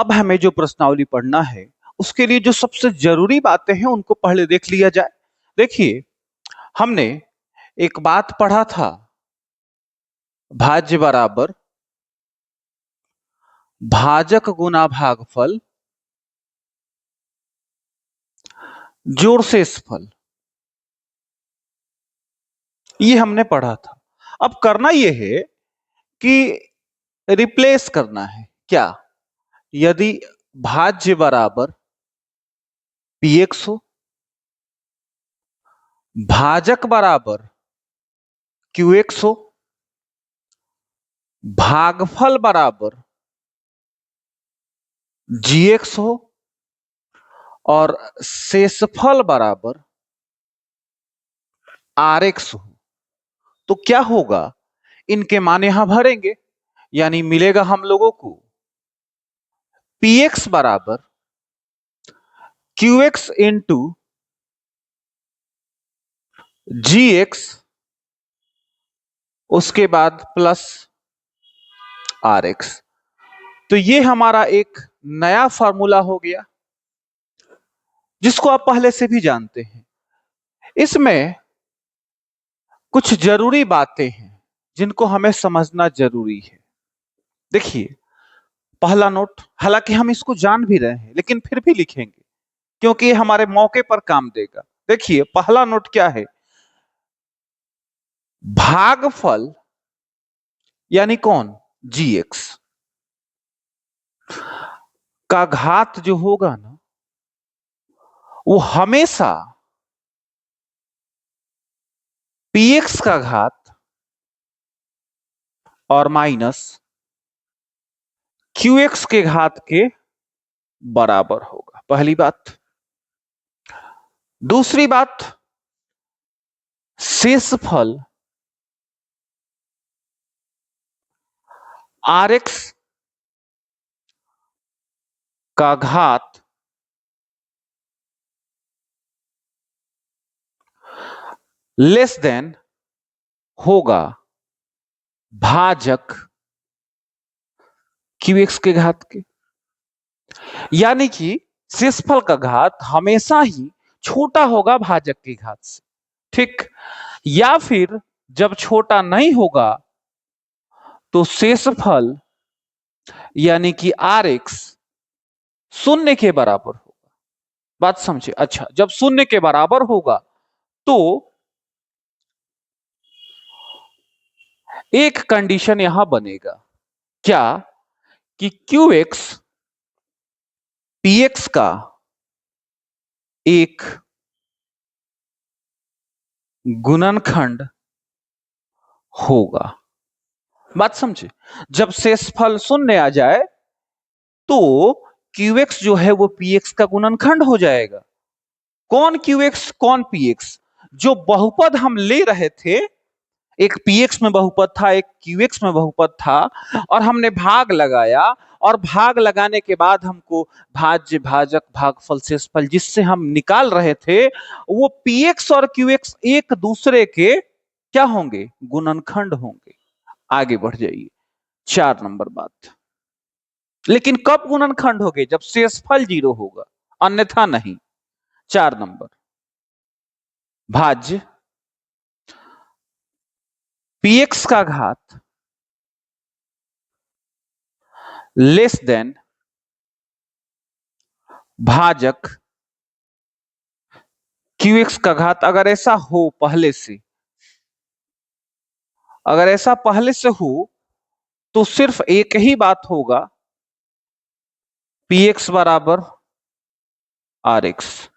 अब हमें जो प्रश्नावली पढ़ना है उसके लिए जो सबसे जरूरी बातें हैं उनको पहले देख लिया जाए। देखिए, हमने एक बात पढ़ा था, भाज्य बराबर भाजक गुना भागफल जोड़ शेषफल। ये हमने पढ़ा था। अब करना यह है कि रिप्लेस करना है। क्या? यदि भाज्य बराबर px हो, भाजक बराबर qx हो, भागफल बराबर gx हो और शेषफल बराबर rx हो, तो क्या होगा? इनके मान यहां भरेंगे, यानी मिलेगा हम लोगों को px बराबर qx इंटू gx, उसके बाद प्लस rx। तो ये हमारा एक नया फॉर्मूला हो गया जिसको आप पहले से भी जानते हैं। इसमें कुछ जरूरी बातें हैं जिनको हमें समझना जरूरी है। देखिए, पहला नोट, हालांकि हम इसको जान भी रहे हैं लेकिन फिर भी लिखेंगे क्योंकि ये हमारे मौके पर काम देगा। देखिए, पहला नोट क्या है? भागफल यानी कौन? gx का घात जो होगा ना, वो हमेशा px का घात और माइनस qx के घात के बराबर होगा। पहली बात। दूसरी बात, शेषफल rx का घात लेस देन होगा भाजक qx के घात के। यानी कि शेषफल का घात हमेशा ही छोटा होगा भाजक के घात से। ठीक? या फिर जब छोटा नहीं होगा तो शेषफल यानी कि rx शून्य के बराबर होगा। बात समझे? अच्छा, जब शून्य के बराबर होगा तो एक कंडीशन यहां बनेगा। क्या? कि qx px का एक गुणनखंड होगा। बात समझे? जब शेषफल शून्य आ जाए तो qx जो है वो px का गुणनखंड हो जाएगा। कौन qx कौन px? जो बहुपद हम ले रहे थे, एक px में बहुपद था, एक qx में बहुपद था, और हमने भाग लगाया, और भाग लगाने के बाद हमको भाज्य भाजक भागफल शेषफल जिससे हम निकाल रहे थे, वो px और qx एक दूसरे के क्या होंगे? गुणनखंड होंगे। आगे बढ़ जाइए। 4 नंबर बात। लेकिन कब गुणनखंड होंगे? जब शेषफल 0 होगा, अन्यथा नहीं। 4 नंबर, भाज्य px का घात लेस देन भाजक qx का घात। अगर ऐसा हो पहले से, अगर ऐसा पहले से हो तो सिर्फ एक ही बात होगा, px बराबर rx।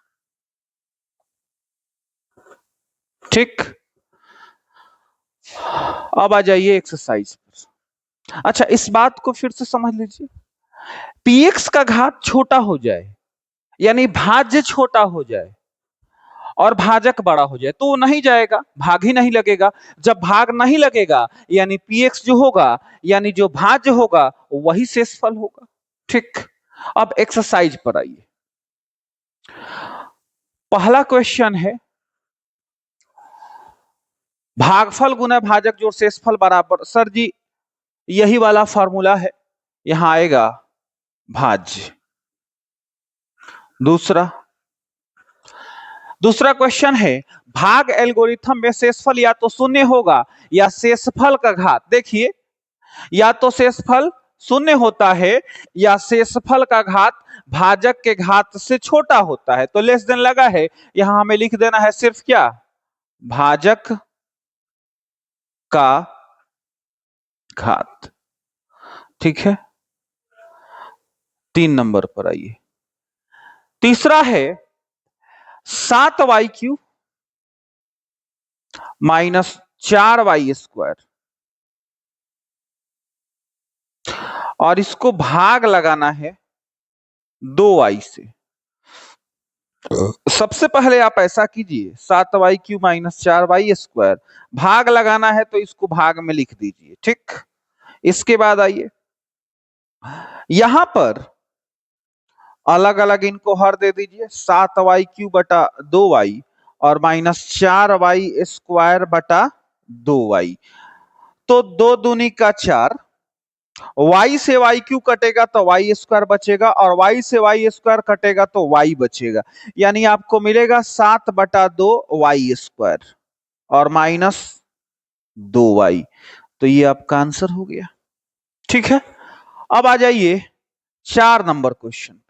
ठीक? अब आ जाइए एक्सरसाइज पर। अच्छा, इस बात को फिर से समझ लीजिए। px का घात छोटा हो जाए, यानी भाज्य छोटा हो जाए और भाजक बड़ा हो जाए तो वो नहीं जाएगा, भाग ही नहीं लगेगा। जब भाग नहीं लगेगा यानी px जो होगा, यानी जो भाज्य होगा, वही शेषफल होगा। ठीक? अब एक्सरसाइज पर आइए। पहला क्वेश्चन है, भागफल गुना भाजक जोड़ शेषफल बराबर। सर जी, यही वाला फॉर्मूला है, यहां आएगा भाज्य। दूसरा क्वेश्चन है, भाग एल्गोरिथम में शेषफल या तो शून्य होगा या शेषफल का घात। देखिए, या तो शेषफल शून्य होता है या शेषफल का घात भाजक के घात से छोटा होता है। तो लेस देन लगा है, यहां हमें लिख देना है सिर्फ क्या, भाजक का घात। ठीक है, 3 नंबर पर आइए। तीसरा है 7y³ माइनस 4y² और इसको भाग लगाना है 2y से। सबसे पहले आप ऐसा कीजिए, 7y³ माइनस 4y² भाग लगाना है तो इसको भाग में लिख दीजिए। ठीक, इसके बाद आइए, यहां पर अलग अलग इनको हर दे दीजिए, 7y³ बटा 2y और माइनस 4y² बटा 2y। तो 2 दूनी का 4, y से y³ कटेगा तो y² बचेगा और y से y² कटेगा तो y बचेगा, यानी आपको मिलेगा 7 बटा 2 y² और माइनस 2y। तो ये आपका आंसर हो गया। ठीक है, अब आ जाइए 4 नंबर क्वेश्चन पे।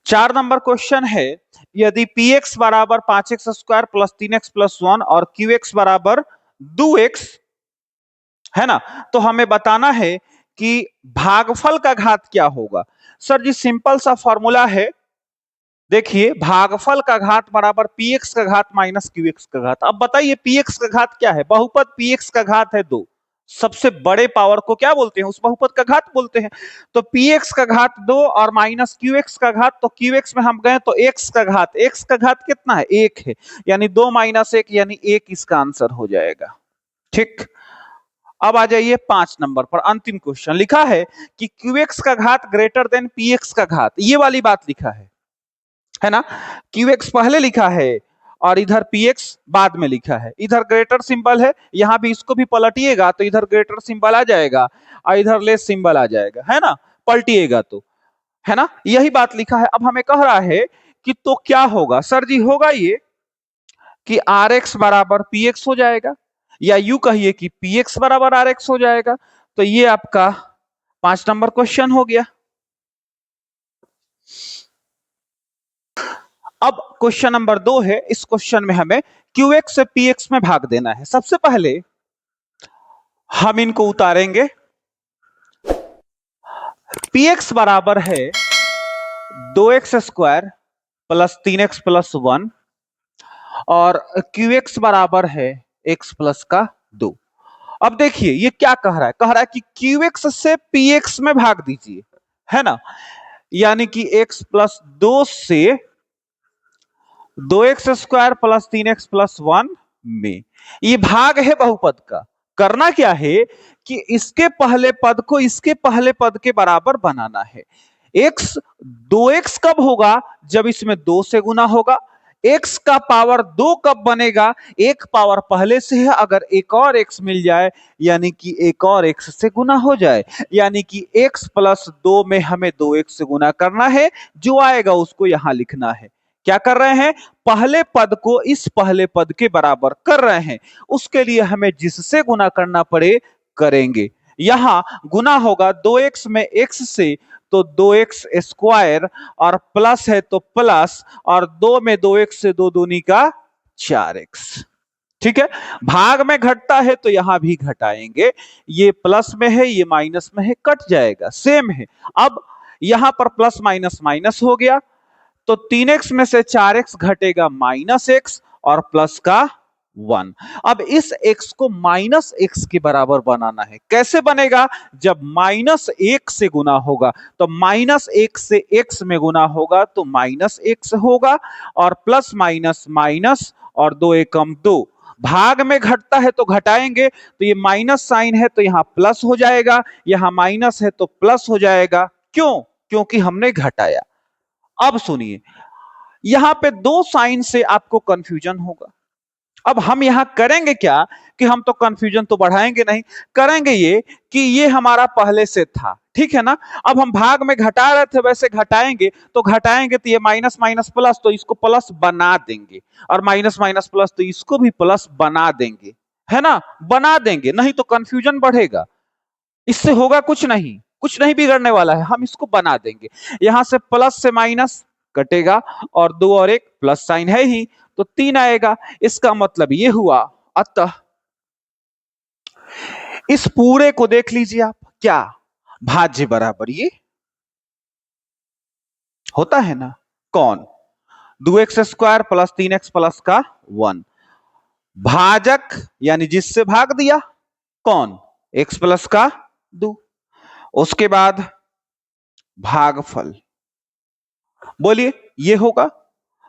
4 नंबर क्वेश्चन है, यदि px बराबर 5x² प्लस 3x प्लस 1 और qx बराबर 2x है ना, तो हमें बताना है कि भागफल का घात क्या होगा। सर जी सिंपल सा फॉर्मूला है, देखिए भागफल का घात बराबर px का घात माइनस qx का घात। अब बताइए px का घात क्या है, बहुपद px का घात है 2, सबसे बड़े पावर को क्या बोलते हैं, उस बहुपद का घात बोलते हैं। तो px का घात 2 और माइनस qx का घात, तो qx में हम गए तो x का घात, x का घात कितना है 1 है, यानी 2 माइनस 1 यानी 1 इसका आंसर हो जाएगा। ठीक, अब आ जाइए 5 नंबर पर, अंतिम क्वेश्चन लिखा है कि qx का घात ग्रेटर देन px का घात, ये वाली बात लिखा है ना। qx पहले लिखा है और इधर px बाद में लिखा है, इधर ग्रेटर सिंबल है, यहां भी इसको भी पलटिएगा तो इधर ग्रेटर सिंबल आ जाएगा और इधर लेस सिंबल आ जाएगा, है ना, पलटिएगा तो, है ना, यही बात लिखा है। अब हमें कह रहा है कि तो क्या होगा, सर जी होगा ये कि rx बराबर px हो जाएगा, या यू कहिए कि px बराबर rx हो जाएगा। तो ये आपका 5 नंबर क्वेश्चन हो गया। अब क्वेश्चन नंबर 2 है, इस क्वेश्चन में हमें qx से px में भाग देना है। सबसे पहले हम इनको उतारेंगे, px बराबर है 2x² प्लस 3x प्लस 1 और qx बराबर है x प्लस का 2। अब देखिए ये क्या कह रहा है, कह रहा है कि qx से px में भाग दीजिए, है ना, यानी कि x प्लस 2 से 2x² प्लस 3x प्लस 1 में, ये भाग है बहुपद का। करना क्या है कि इसके पहले पद को इसके पहले पद के बराबर बनाना है। x 2x कब होगा, जब इसमें 2 से गुना होगा। x का पावर 2 कब बनेगा, एक पावर पहले से है, अगर एक और x मिल जाए यानी कि एक और x से गुना हो जाए, यानी कि x प्लस 2 में हमें 2x से गुना करना है, जो आएगा उसको यहां लिखना है। क्या कर रहे हैं, पहले पद को इस पहले पद के बराबर कर रहे हैं, उसके लिए हमें जिससे गुना करना पड़े करेंगे। यहां गुना होगा 2x में x से तो 2x² और प्लस है तो प्लस, और 2 में 2x से 2 दूनी का 4x। ठीक है, भाग में घटता है तो यहां भी घटाएंगे, ये प्लस में है ये माइनस में है, कट जाएगा, सेम है। अब यहां पर प्लस माइनस माइनस हो गया, तो 3x में से 4x घटेगा माइनस x और प्लस का 1। अब इस x को माइनस x के बराबर बनाना है। कैसे बनेगा, जब माइनस 1 से गुना होगा, तो माइनस 1 से x में गुना होगा तो माइनस x होगा, और प्लस माइनस माइनस और 2 एकम 2, भाग में घटता है तो घटाएंगे, तो ये माइनस साइन है तो यहां प्लस हो जाएगा, यहां माइनस है तो प्लस हो जाएगा। क्यों, क्योंकि हमने घटाया। अब सुनिए, यहां पे 2 साइन से आपको कंफ्यूजन होगा। अब हम यहां करेंगे क्या कि हम तो कंफ्यूजन तो बढ़ाएंगे नहीं, करेंगे ये कि ये हमारा पहले से था, ठीक है ना। अब हम भाग में घटा रहे थे, वैसे घटाएंगे तो ये माइनस माइनस प्लस, तो इसको प्लस बना देंगे, और माइनस माइनस प्लस तो इसको भी प्लस बना देंगे, है ना, बना देंगे, नहीं तो कंफ्यूजन बढ़ेगा। इससे होगा कुछ नहीं, कुछ नहीं बिगड़ने वाला है, हम इसको बना देंगे। यहां से प्लस से माइनस कटेगा, और 2 और 1 प्लस साइन है ही, तो 3 आएगा। इसका मतलब ये हुआ, अतः इस पूरे को देख लीजिए आप, क्या भाज्य बराबर ये होता है ना, कौन, 2x² प्लस 3x प्लस का 1, भाजक यानी जिससे भाग दिया, कौन, x प्लस का 2, उसके बाद भागफल, बोलिए ये होगा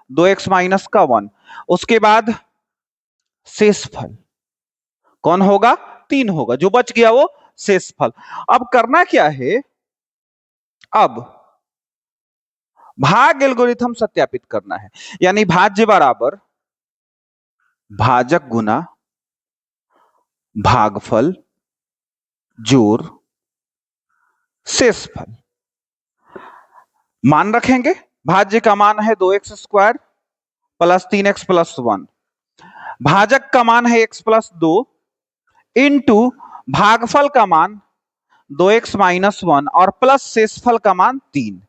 2x माइनस का 1, उसके बाद शेषफल कौन होगा, 3 होगा, जो बच गया वो शेषफल। अब करना क्या है, अब भाग एल्गोरिथम सत्यापित करना है, यानी भाज्य बराबर भाजक गुना भागफल जोड़ शेषफल। मान रखेंगे, भाज्य का मान है 2x² प्लस 3x प्लस 1, भाजक का मान है x प्लस 2 इंटू भागफल का मान 2x माइनस 1 और प्लस शेषफल का मान 3।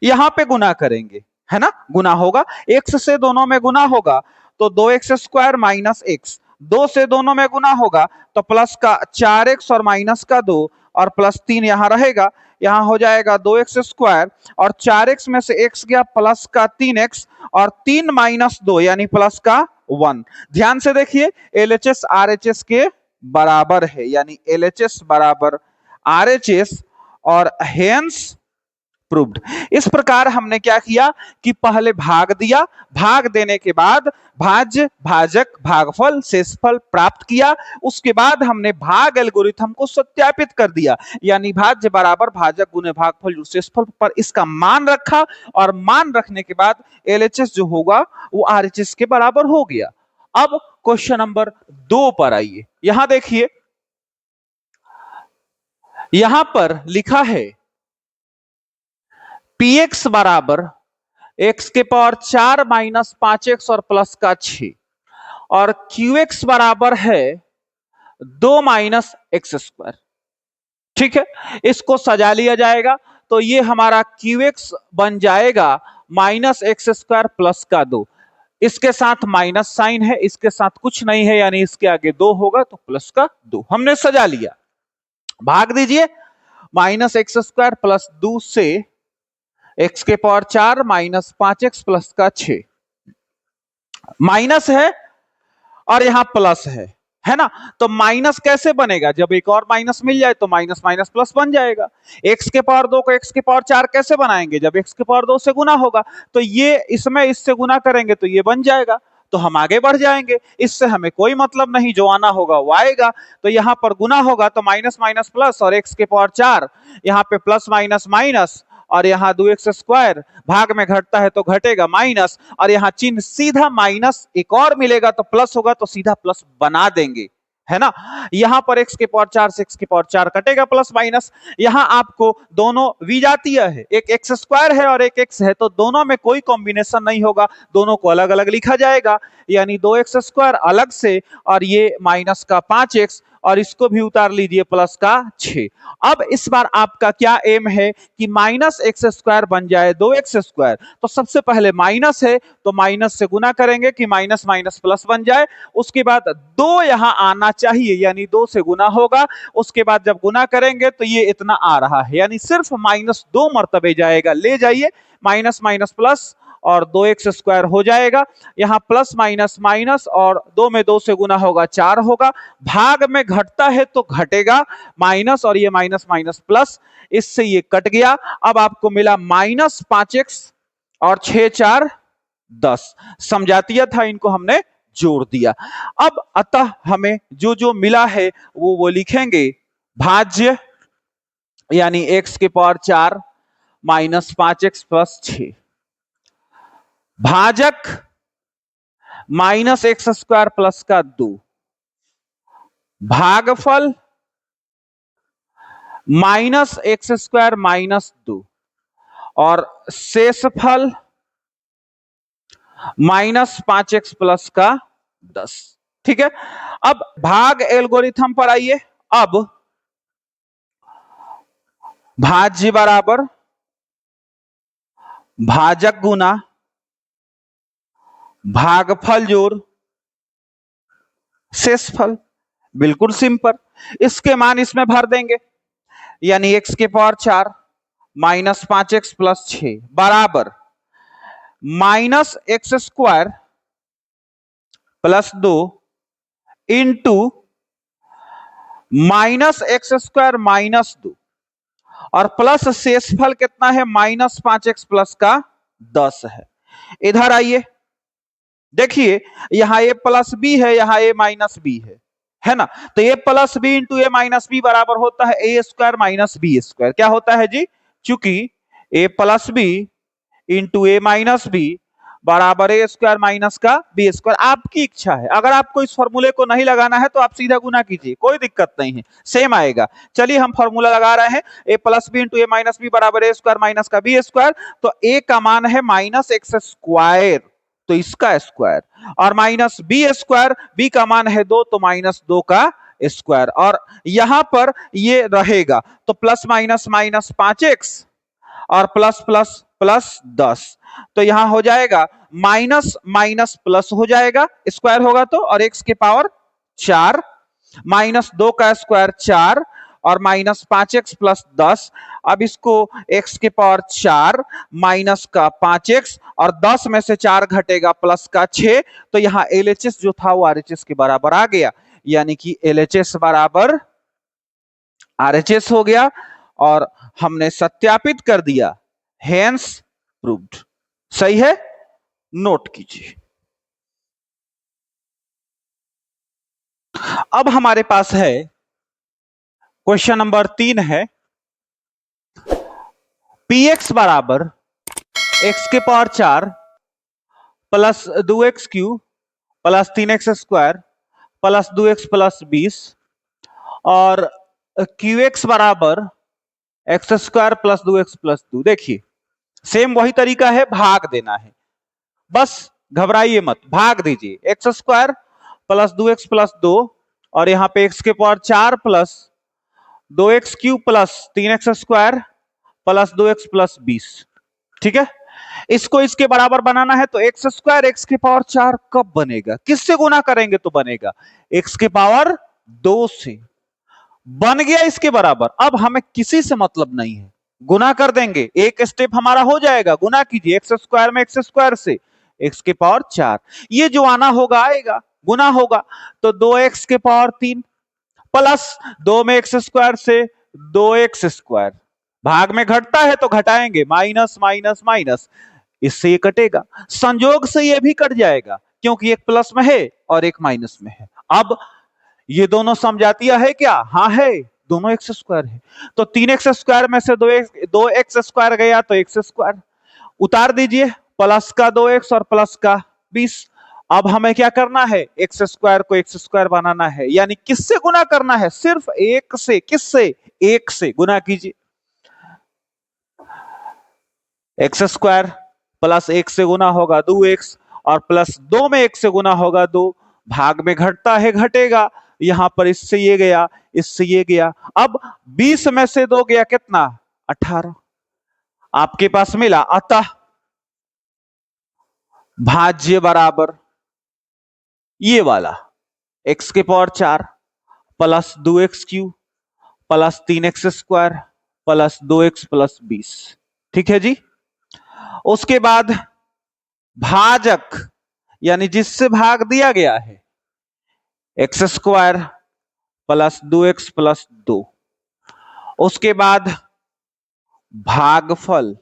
यहां पे गुना करेंगे, है ना, गुना होगा, x से दोनों में गुना होगा तो 2x² माइनस x, 2 से दोनों में गुना होगा तो प्लस का 4x और माइनस का 2 और प्लस 3 यहां रहेगा, यहां हो जाएगा 2x² और 4x में से x गया प्लस का 3x और 3 माइनस 2 यानी प्लस का 1। ध्यान से देखिए, LHS RHS के बराबर है, यानी LHS बराबर RHS और हेंस प्रूव्ड। इस प्रकार हमने क्या किया कि पहले भाग दिया, भाग देने के बाद भाज्य भाजक भागफल शेषफल प्राप्त किया, उसके बाद हमने भाग एल्गोरिथम को सत्यापित कर दिया, यानी भाज्य बराबर भाजक गुने भागफल शेषफल पर इसका मान रखा, और मान रखने के बाद LHS जो होगा वो RHS के बराबर हो गया। अब क्वेश्चन नंबर 2 पर आइए, यहां देखिए, यहां पर लिखा है px बराबर x के पावर 4 माइनस 5x और प्लस का 6, और qx बराबर है 2 माइनस x²। ठीक है, इसको सजा लिया जाएगा तो ये हमारा qx बन जाएगा माइनस x² प्लस का 2, इसके साथ माइनस साइन है, इसके साथ कुछ नहीं है, यानी इसके आगे 2 होगा तो प्लस का 2 हमने सजा लिया। भाग दीजिए, माइनस x² प्लस 2 से x के पावर 4 माइनस 5x प्लस का 6, माइनस है और यहां प्लस है ना, तो माइनस कैसे बनेगा, जब एक और माइनस मिल जाए तो माइनस माइनस प्लस बन जाएगा। x के पावर 2 को x के पावर 4 कैसे बनाएंगे, जब x के पावर 2 से गुना होगा तो ये इसमें इससे गुना करेंगे तो ये बन जाएगा, तो हम आगे बढ़ जाएंगे, इससे हमें कोई मतलब नहीं, जो आना होगा वो आएगा। तो यहां पर गुना होगा तो माइनस माइनस प्लस और x के पावर 4, यहां पे प्लस माइनस माइनस, और यहाँ 2x², भाग में घटता है तो घटेगा माइनस, और यहाँ चिन्ह सीधा माइनस, एक और मिलेगा तो प्लस होगा तो सीधा प्लस बना देंगे, है ना। यहां पर x के पावर 4 से x के पावर 4 कटेगा प्लस माइनस, यहां आपको दोनों विजातीय है, एक x² है और एक x है, तो दोनों में कोई कॉम्बिनेशन नहीं होगा, दोनों को अलग अलग लिखा जाएगा, यानी 2x² अलग से और ये माइनस का 5x, और इसको भी उतार लीजिए प्लस का 6। अब इस बार आपका क्या एम है कि माइनस x² बन जाए 2x², तो सबसे पहले माइनस है तो माइनस से गुना करेंगे कि माइनस माइनस प्लस बन जाए, उसके बाद 2 यहां आना चाहिए, यानी 2 से गुना होगा, उसके बाद जब गुना करेंगे तो ये इतना आ रहा है, यानी सिर्फ माइनस 2 मर्तबे जाएगा, ले जाइए, माइनस माइनस प्लस और 2x² हो जाएगा, यहां प्लस माइनस माइनस और 2 में 2 से गुना होगा 4 होगा, भाग में घटता है तो घटेगा माइनस, और ये माइनस माइनस प्लस, इससे ये कट गया। अब आपको मिला माइनस 5x और 6 4 10, समझातिया था, इनको हमने जोड़ दिया। अब अतः हमें जो जो मिला है वो लिखेंगे, भाज्य यानी x के पावर 4 माइनस 5x प्लस 6, भाजक माइनस x² प्लस का 2, भागफल माइनस एक्स स्क्वायर माइनस 2 और शेषफल माइनस 5x प्लस का 10। ठीक है, अब भाग एल्गोरिथम पर आइए। अब भाज्य बराबर भाजक गुना भागफल जोड़ शेषफल। बिल्कुल सिंपल, इसके मान इसमें भर देंगे, यानी x के पावर 4 माइनस 5x प्लस 6 बराबर minus x square plus 2 into minus x square minus 2 और प्लस शेषफल कितना है, माइनस 5x प्लस का 10 है। इधर आइए, देखिए यहां a प्लस बी है, यहां a माइनस बी है ना। तो a plus B into A minus B बराबर होता है A square minus B square. क्या होता है जी, चूंकि a plus B into A minus B बराबर ए स्क्वायर माइनस का बी स्क्वायर। आपकी इच्छा है, अगर आपको इस फॉर्मूले को नहीं लगाना है तो आप सीधा गुना कीजिए, कोई दिक्कत नहीं है, सेम आएगा। चलिए हम फॉर्मूला लगा रहे हैं, ए plus B into A minus B बराबर ए स्क्वायर माइनस का बी स्क्वायर। तो ए का मान है माइनस एक्स स्क्वायर, तो इसका स्क्वायर, और माइनस बी स्क्वायर, बी का मान है 2 तो माइनस 2 का स्क्वायर, और यहां पर ये रहेगा तो प्लस माइनस माइनस 5x और प्लस प्लस प्लस 10। तो यहां हो जाएगा माइनस माइनस प्लस हो जाएगा, स्क्वायर होगा तो, और x के पावर 4 माइनस 2 का स्क्वायर 4 और माइनस 5x प्लस 10। अब इसको x के पावर 4 माइनस का 5x और 10 में से 4 घटेगा प्लस का 6। तो यहाँ LHS जो था वो RHS के बराबर आ गया, यानी कि LHS बराबर RHS हो गया और हमने सत्यापित कर दिया, हेंस प्रूव्ड। सही है, नोट कीजिए। अब हमारे पास है क्वेश्चन नंबर 3 है, px बराबर x के power 4 plus 2x cube plus 3x square plus 2x plus 20 और qx बराबर x square plus 2x plus 2। देखिए सेम वही तरीका है, भाग देना है, बस घबराइए मत, भाग दीजिए। X square plus 2x plus 2 और यहां पे x के power 4 plus 2x cube plus 3x square plus 2x plus 20। ठीक है, इसको इसके बराबर बनाना है तो एक्स स्क्वायर एक्स के पावर 4 कब बनेगा, किससे गुना करेंगे तो बनेगा, एक्स के पावर 2 से। बन गया इसके बराबर, अब हमें किसी से मतलब नहीं है, गुना कर देंगे, एक स्टेप हमारा हो जाएगा। गुना कीजिए एक्स स्क्वायर में एक्स स्क्वायर से एक्स के पावर 4, ये जो आना होगा आएगा, गुना होगा तो 2x के पावर 3 प्लस 2 में एक्स स्क्वायर से 2x स्क्वायर, भाग में घटता है तो घटाएंगे, माइनस माइनस माइनस, इससे ये कटेगा, संयोग से ये भी कट जाएगा क्योंकि एक प्लस में है और एक माइनस में है। अब ये दोनों समजातीय है क्या, हाँ है, दोनों एक्स स्क्वायर है। तो 3x स्क्वायर में से 2x स्क्वायर गया तो एक्स स्क्वायर उतार दीजिए, प्लस का 2x और प्लस का 20। अब हमें क्या करना है, एक्स स्क्वायर को एक्स स्क्वायर बनाना है, यानी किससे गुना करना है, सिर्फ एक से। किससे, एक से गुना कीजिए, एक्स स्क्वायर प्लस 1 से गुना होगा 2x और प्लस 2 में 1 से गुना होगा 2, भाग में घटता है घटेगा, यहां पर इससे ये गया इससे ये गया। अब 20 में से 2 गया कितना, 18 आपके पास मिला। अतः भाज्य बराबर ये वाला x के power 4 plus 2x cube plus 3x square plus 2x plus 20। ठीक है जी, उसके बाद भाजक यानी जिससे भाग दिया गया है, x square plus 2x plus 2। उसके बाद भागफल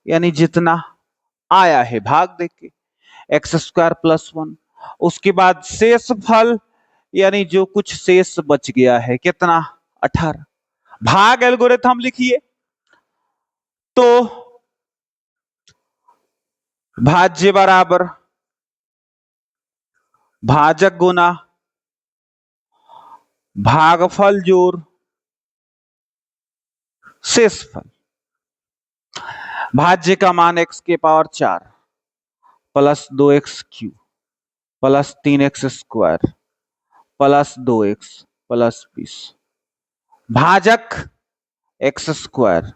यानी जितना आया है भाग देके, एक्स स्क्वायर प्लस 1। उसके बाद शेष फल यानी जो कुछ शेष बच गया है, कितना, 18। भाग एल्गोरिथम लिखिए, तो भाज्य बराबर भाजक गुना भागफल जोड़ शेषफल भाज्य का मान x के power 4 plus 2x³ plus 3x² plus 2x plus 20 भाजक x²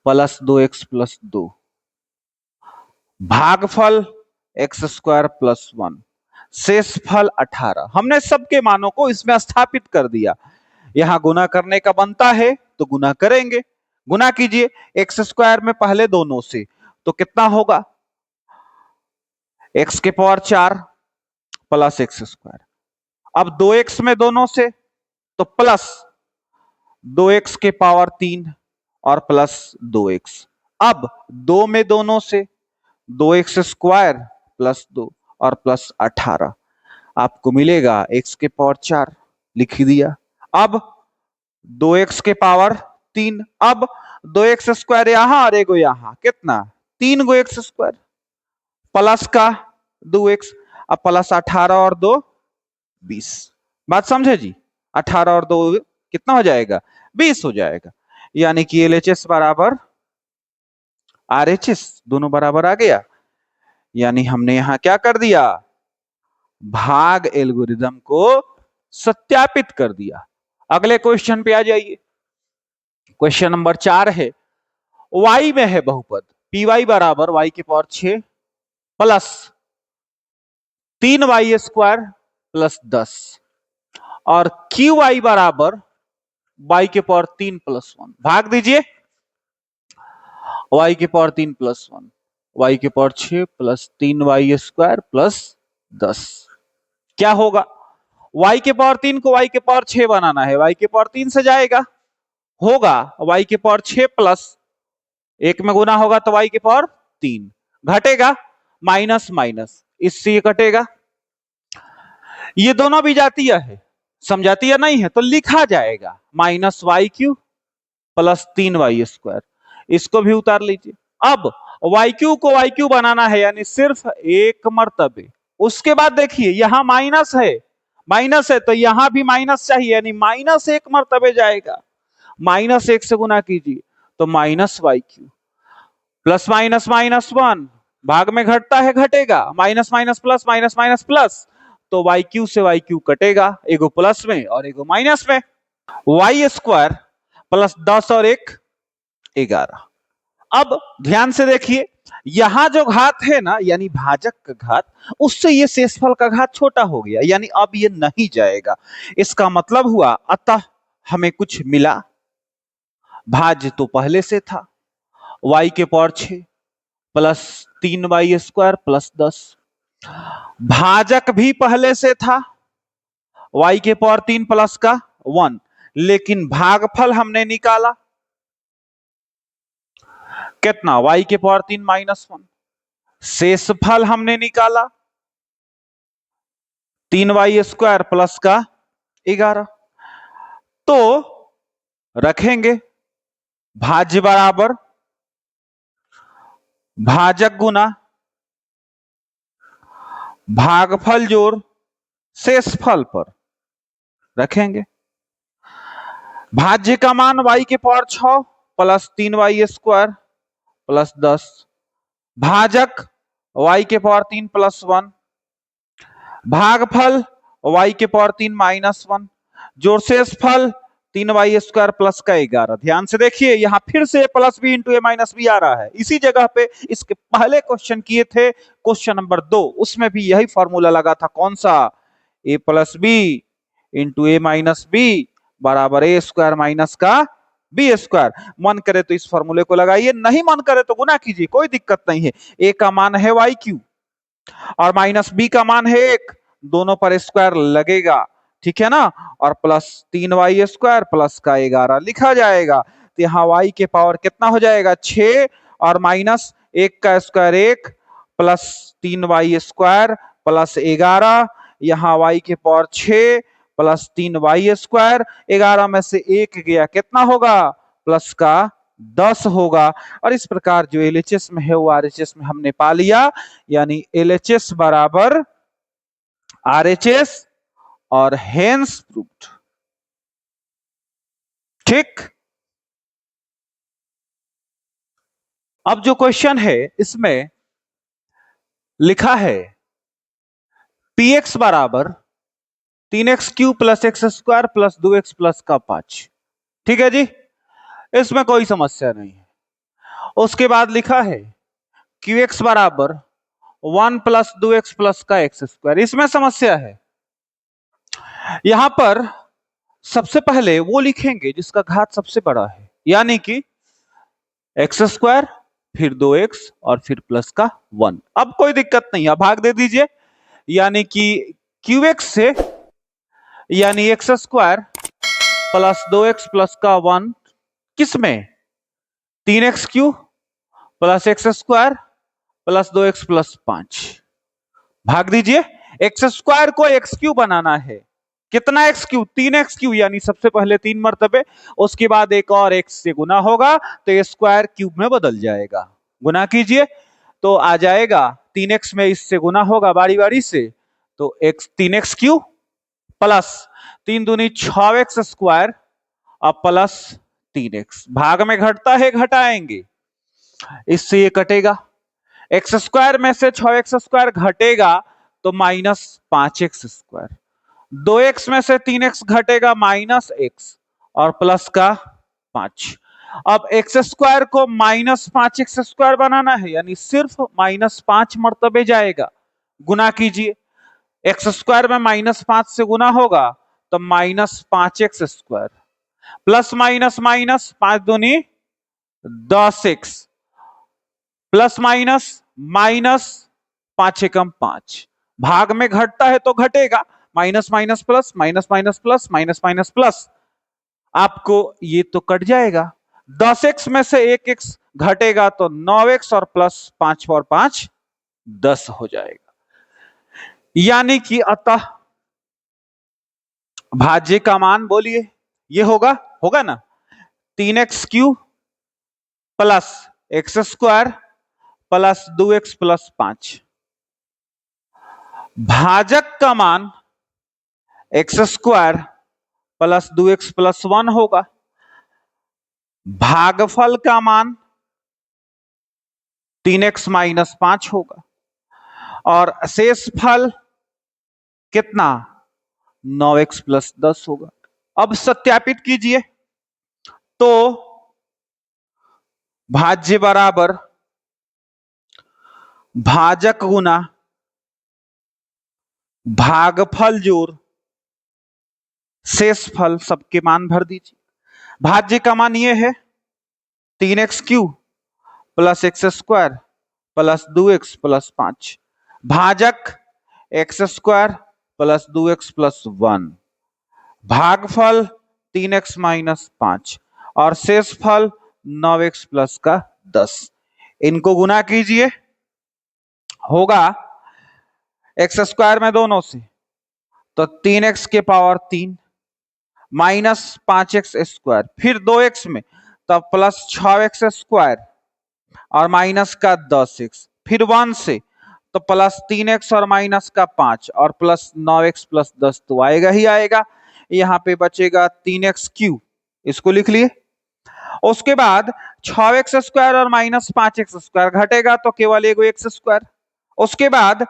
प्लस 2x प्लस 2 भागफल x² प्लस 1 शेषफल 18। हमने सबके मानों को इसमें स्थापित कर दिया। यहां गुना करने का बनता है तो गुना करेंगे। गुना कीजिए x² में पहले दोनों से तो कितना होगा x के पावर 4 प्लस x²। अब 2x में दोनों से तो प्लस 2x के पावर 3 और प्लस 2x। अब 2 में दोनों से 2x² प्लस 2 और प्लस 18 आपको मिलेगा x के पावर 4 लिख दिया। अब 2x के पावर 3 अब 2x² यहां और एगो यहां कितना 3 गो x² प्लस का 2x अब प्लस 18 और 2 20। बात समझे जी 18 और 2 कितना हो जाएगा 20 हो जाएगा। यानी कि LHS बराबर RHS दोनों बराबर आ गया। यानी हमने यहां क्या कर दिया भाग एल्गोरिदम को सत्यापित कर दिया। अगले क्वेश्चन पे आ जाइए। क्वेश्चन नंबर 4 है y में है बहुपद py बराबर y के पावर 6 प्लस 3y² प्लस 10 और qy बराबर y के पावर 3 प्लस 1 भाग दीजिए y के पावर 3 प्लस 1 y के पावर 6 प्लस 3y² प्लस 10 क्या होगा y के पावर 3 को y के पावर 6 बनाना है y के पावर 3 से जाएगा होगा y के पावर 6 प्लस 1 में गुना होगा तो y के पावर 3 घटेगा माइनस माइनस इससे ये कटेगा। ये दोनों भी जातीय है समझातीय नहीं है तो लिखा जाएगा -y³ प्लस 3y²। इसको भी उतार लीजिए। अब y³ को y³ बनाना है यानी सिर्फ एक मर्तबे। उसके बाद देखिए यहां माइनस है तो यहां भी माइनस चाहिए यानी -1 मर्तबे जाएगा। -1 से गुना कीजिए तो -y³ प्लस माइनस -1 भाग में घटता है घटेगा minus minus plus minus minus plus तो y³ से y³ कटेगा एगो प्लस में और एगो माइनस में। y² प्लस 10 और 1 11। अब ध्यान से देखिए यहां जो घात है ना यानी भाजक का घात उससे ये शेषफल का घात छोटा हो गया यानी अब ये नहीं जाएगा। इसका मतलब हुआ अतः हमें कुछ मिला। भाज्य तो पहले से था y के पावर 6 प्लस 3y² प्लस 10 भाजक भी पहले से था y के पावर 3 प्लस का 1 लेकिन भागफल हमने निकाला कितना y के पावर 3 -1 शेषफल हमने निकाला 3y² प्लस का 11। तो रखेंगे भाज्य बराबर भाजक गुना भागफल जोड़ शेषफल पर रखेंगे। भाज्य का मान y के पावर 6 प्लस 3y² प्लस 10 भाजक y के पावर 3 प्लस 1 भागफल y के पावर 3 -1 जोड़ शेषफल 3y² प्लस का 11। ध्यान से देखिए यहां फिर से plus b into A minus B आ रहा है। इसी जगह पे इसके पहले क्वेश्चन किए थे क्वेश्चन नंबर 2 उसमें भी यही फॉर्मूला लगा था कौन सा a plus B into A minus B बराबर a² माइनस का b²। मन करे तो इस फॉर्मूले को लगाइए नहीं मन करे तो गुना कीजिए कोई दिक्कत नहीं है। a का मान है y³ और माइनस b का मान है 1 दोनों पर स्क्वायर लगेगा ठीक है ना और प्लस 3y² प्लस का 11 लिखा जाएगा। तो यहाँ y के पावर कितना हो जाएगा 6 और माइनस 1 का स्क्वायर 1 प्लस 3y² प्लस 11 यहाँ y के पावर 6 प्लस 3y² 11 में से 1 गया कितना होगा प्लस का 10 होगा। और इस प्रकार जो LHS में है वो RHS में हमने पा लिया यानी LHS बराबर RHS और हेंस प्रूव्ड। ठीक। अब जो क्वेश्चन है इसमें लिखा है पी एक्स बराबर 3x³ plus x square plus 2x plus का 5। ठीक है जी, इसमें कोई समस्या नहीं है। उसके बाद लिखा है क्यू एक्स बराबर 1 प्लस 2x प्लस का एक्स स्क्वायर। इसमें समस्या है। यहां पर सबसे पहले वो लिखेंगे जिसका घात सबसे बड़ा है, यानी कि एक्स स्क्वायर, फिर 2x और फिर प्लस का 1। अब कोई दिक्कत नहीं है, भाग दे दीजिए, यानी कि क्यू एक्स से यानी x square plus 2x plus का 1 किसमें 3x³ plus x square plus 2x plus 5। भाग दीजिए, एक्स स्क्वायर को x³ बनाना है। कितना x³? 3x³ यानी सबसे पहले 3 मर्तबे, उसके बाद एक और x से गुना होगा तो ये स्क्वायर क्यूब में बदल जाएगा। गुना कीजिए तो आ जाएगा 3x में इससे गुना होगा बारी बारी से, तो x 3x³ प्लस 3 दूनी 6x स्क्वायर और प्लस 3x। भाग में घटता है, घटाएंगे, इससे ये कटेगा। एक्स स्क्वायर में से 6x स्क्वायर घटेगा तो -5x स्क्वायर। 2x में से 3x घटेगा -x और प्लस का 5। अब एक्स स्क्वायर को -5x स्क्वायर बनाना है, यानी सिर्फ -5 मर्तबे जाएगा। गुना कीजिए, एक्स स्क्वायर में -5 से गुना होगा तो -5x square plus minus minus 5 दूनी 10x प्लस माइनस माइनस 5 एकम 5। भाग में घटता है तो घटेगा, minus minus plus minus minus plus minus minus plus, आपको ये तो कट जाएगा। 10x में से 1x घटेगा तो 9x और प्लस 5 और 5 10 हो जाएगा। यानी कि अतः भाज्य का मान बोलिए, ये होगा होगा ना 3x³ plus x square plus 2x plus 5। भाजक का मान x square plus 2x plus 1 होगा। भागफल का मान 3x माइनस 5 होगा और शेष फल कितना 9x प्लस 10 होगा। अब सत्यापित कीजिए तो भाज्य बराबर भाजक गुना भागफल जोड़ शेष फल, सबके मान भर दीजिए। भाज्य का मान ये है 3x³ plus x square plus 2x plus 5। भाजक x square plus 2x plus 1। भागफल 3x माइनस 5 और शेष फल 9x प्लस का 10। इनको गुना कीजिए, होगा एक्स स्क्वायर में दोनों से तो 3x के पावर 3 माइनस 5x स्क्वायर, फिर 2x में तब प्लस 6x स्क्वायर और माइनस का 10x, फिर 1 से तो प्लस 3x और माइनस का 5 और प्लस 9x प्लस 10 तो आएगा ही आएगा। यहाँ पे बचेगा 3x³, इसको लिख लिए। उसके बाद 6x स्क्वायर और माइनस 5x स्क्वायर घटेगा तो केवल एगो एक्स स्क्वायर। उसके बाद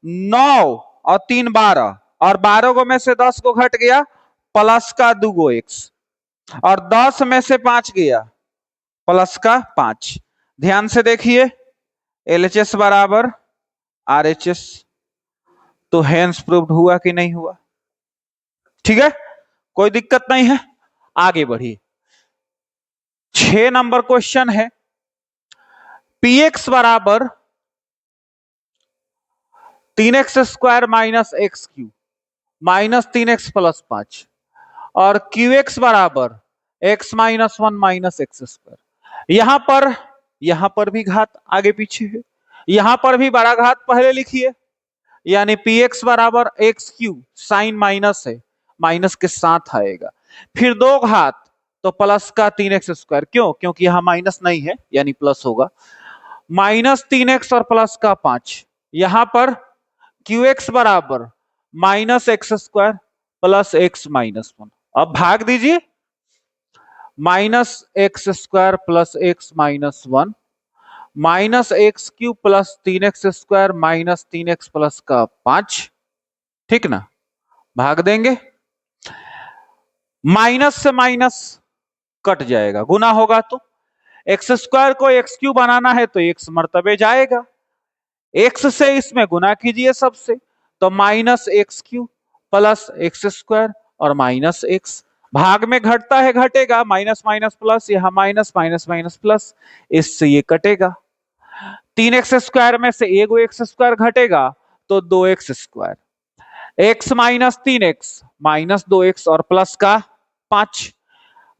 9 और 3 12 और 12 को में से 10 को घट गया प्लस का 2 एक्स और 10 में से 5 गया प्लस का 5। ध्यान से देखिए, LHS बराबर RHS, तो हेंस प्रूव्ड हुआ कि नहीं हुआ? ठीक है, कोई दिक्कत नहीं है, आगे बढ़िए। 6 नंबर क्वेश्चन है px बराबर 3x square minus x³ minus 3x plus 5 और qx बराबर x minus 1 minus x square. यहां पर भी घात आगे पीछे है, यहां पर भी बड़ा घात पहले लिखिए, यानी px बराबर x³ साइन माइनस है, माइनस के साथ आएगा, फिर 2 घात तो प्लस का 3x स्क्वायर। क्यों? क्योंकि यहां माइनस नहीं है यानी प्लस होगा, माइनस 3x और प्लस का 5। यहां पर qx बराबर minus x square plus x minus 1। अब भाग दीजिए, minus x square plus x minus 1 minus x cube plus 3x² minus 3x plus का 5, ठीक ना। भाग देंगे, माइनस से माइनस कट जाएगा, गुना होगा तो x² को x³ बनाना है तो x मर्तबे जाएगा, x से इसमें गुना कीजिए सबसे, तो -x³ प्लस x² और माइनस x। भाग में घटता है घटेगा, माइनस माइनस प्लस, यहां माइनस माइनस माइनस प्लस, इससे ये कटेगा। 3x² में से एगो x² घटेगा तो 2x², x minus 3x minus 2x और प्लस का 5।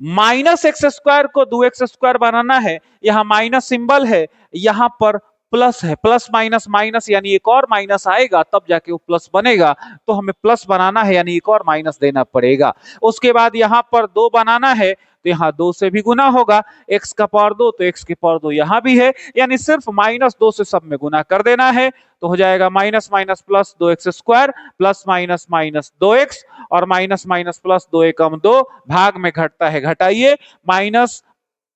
माइनस x² को 2x² बनाना है, यहां माइनस सिंबल है, यहां पर प्लस है, प्लस माइनस माइनस यानी एक और माइनस आएगा तब जाके वो प्लस बनेगा, तो हमें प्लस बनाना है यानी एक और माइनस देना पड़ेगा। उसके बाद यहां पर 2 बनाना है तो यहाँ 2 से भी गुना होगा, x का पावर 2 तो x की पावर 2 यहां भी है, यानी सिर्फ -2 से सब में गुना कर देना है, तो हो जाएगा minus minus plus 2x² plus minus minus 2x और माइनस माइनस प्लस 2 एकम 2, भाग में घटता है घटाइए, माइनस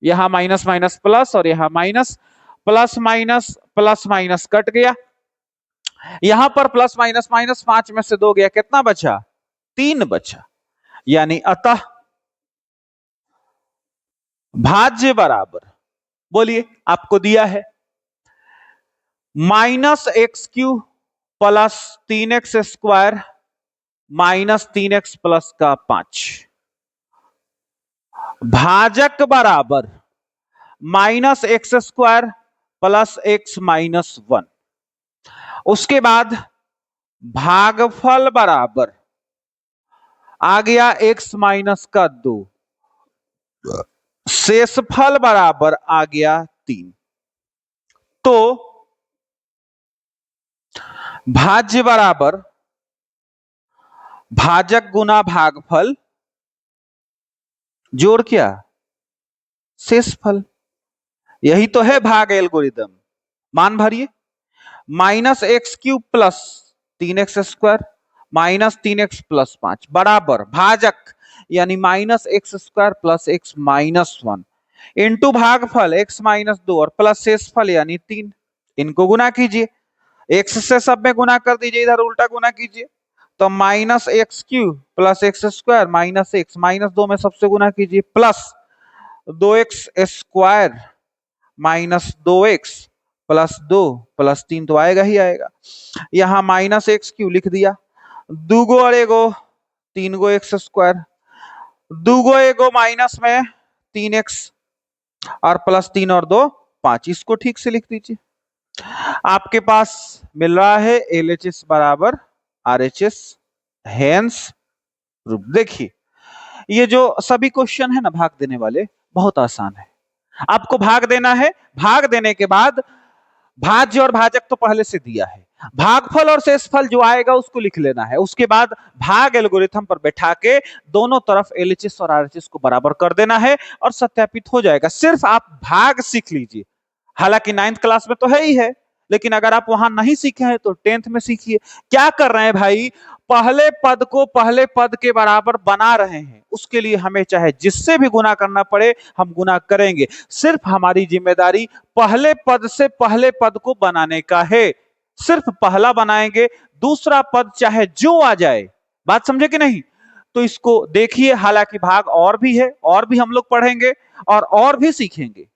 यहां माइनस माइनस प्लस और यहां माइनस, प्लस माइनस कट गया, यहां पर प्लस माइनस माइनस 5 में से 2 गया, कितना बचा? 3 बचा, यानी अतः भाज्य बराबर, बोलिए आपको दिया है -x³ plus 3x² minus 3x plus का 5, भाजक बराबर -x² प्लस x माइनस 1। उसके बाद भागफल बराबर आ गया x माइनस का 2, शेषफल बराबर आ गया 3। तो भाज्य बराबर भाजक गुना भागफल जोड़ क्या? शेषफल। यही तो है भाग एल्गोरिदम। मान भरिए, -x³ plus 3x² minus 3x plus 5 बराबर भाजक यानी -x² plus x minus 1 into भागफल x माइनस 2 और प्लस शेषफल यानी 3। इनको गुना कीजिए, x से सब में गुना कर दीजिए, इधर उल्टा गुना कीजिए, तो -x³ plus x² minus x minus 2 में सबसे गुना कीजिए, plus 2x² minus 2x plus 2 plus 3 तो आएगा ही आएगा, यहां -x³ लिख दिया, 2 गो और एगो 3 गो x², 2 गो एगो माइनस में 3x और प्लस 3 और 2 5, इसको ठीक से लिख दीजिए। आपके पास मिल रहा है LHS बराबर RHS, हेंस प्रूफ। देखिए ये जो सभी क्वेश्चन है ना भाग देने वाले, बहुत आसान है। आपको भाग देना है, भाग देने के बाद भाज्य और भाजक तो पहले से दिया है, भागफल और शेषफल जो आएगा उसको लिख लेना है, उसके बाद भाग एल्गोरिथम पर बैठा के दोनों तरफ LHS और RHS को बराबर कर देना है और सत्यापित हो जाएगा। सिर्फ आप भाग सीख लीजिए, हालांकि 9th क्लास में तो है ही है, लेकिन अगर आप वहां नहीं सीखे हैं तो 10th में सीखिए। क्या कर रहे हैं भाई, पहले पद को पहले पद के बराबर बना रहे हैं, उसके लिए हमें चाहे जिससे भी गुना करना पड़े हम गुना करेंगे, सिर्फ हमारी जिम्मेदारी पहले पद से पहले पद को बनाने का है, सिर्फ पहला बनाएंगे, दूसरा पद चाहे जो आ जाए। बात समझे कि नहीं? तो इसको देखिए, हालांकि भाग और भी है, और भी हम लोग पढ़ेंगे और भी सीखेंगे।